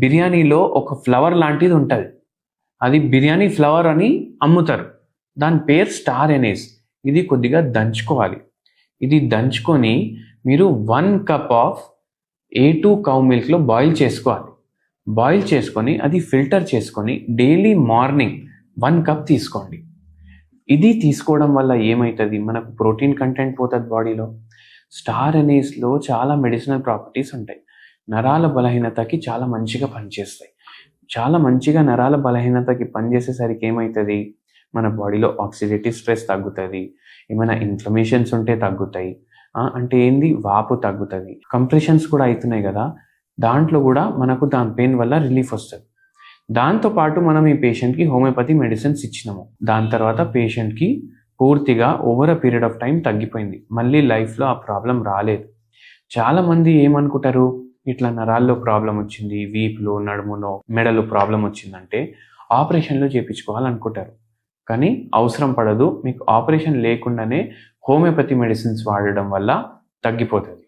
బిర్యానీలో ఒక ఫ్లవర్ లాంటిది ఉంటుంది, అది బిర్యానీ ఫ్లవర్ అని అమ్ముతారు. దాని పేరు స్టార్ ఎనీస్. ఇది కొద్దిగా దంచుకోవాలి. ఇది దంచుకొని మీరు 1 కప్ ఆఫ్ A2 కౌ మిల్క్లో బాయిల్ చేసుకోవాలి. బాయిల్ చేసుకొని అది ఫిల్టర్ చేసుకొని డైలీ మార్నింగ్ 1 కప్ తీసుకోండి. ఇది తీసుకోవడం వల్ల ఏమవుతుంది, మనకు ప్రోటీన్ కంటెంట్ పోతుంది బాడీలో. స్టార్ ఎనీస్లో చాలా మెడిసినల్ ప్రాపర్టీస్ ఉంటాయి. నరాల బలహీనతకి చాలా మంచిగా పనిచేస్తాయి. చాలా మంచిగా నరాల బలహీనతకి పనిచేసేసరికి ఏమవుతుంది, మన బాడీలో ఆక్సిడేటివ్ స్ట్రెస్ తగ్గుతుంది, ఏమైనా ఇన్ఫ్లమేషన్స్ ఉంటే తగ్గుతాయి. అంటే ఏంది, వాపు తగ్గుతుంది. కంప్రెషన్స్ కూడా అవుతున్నాయి కదా, దాంట్లో కూడా మనకు దాని పెయిన్ వల్ల రిలీఫ్ వస్తుంది. దాంతోపాటు మనం ఈ పేషెంట్కి హోమియోపతి మెడిసిన్స్ ఇచ్చినాము. దాని తర్వాత పేషెంట్కి పూర్తిగా over a period of time తగ్గిపోయింది. మళ్ళీ లైఫ్లో ఆ ప్రాబ్లం రాలేదు. చాలామంది ఏమనుకుంటారు, ఇట్లా నరాల్లో ప్రాబ్లం వచ్చింది, వీపులో, నడుములో, మెడలో ప్రాబ్లం వచ్చిందంటే ఆపరేషన్లో చేయించుకోవాలనుకుంటారు. కానీ అవసరం పడదు. మీకు ఆపరేషన్ లేకుండానే హోమియోపతి మెడిసిన్స్ వాడడం వల్ల తగ్గిపోతుంది.